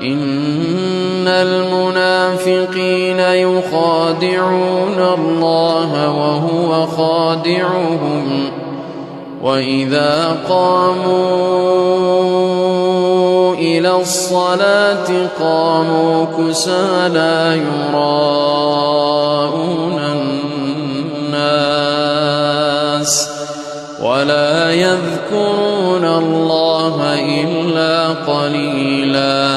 إن المنافقين يخادعون الله وهو خادعهم وإذا قاموا إلى الصلاة قاموا كسالى يراءون الناس ولا يذكرون الله إلا قليلا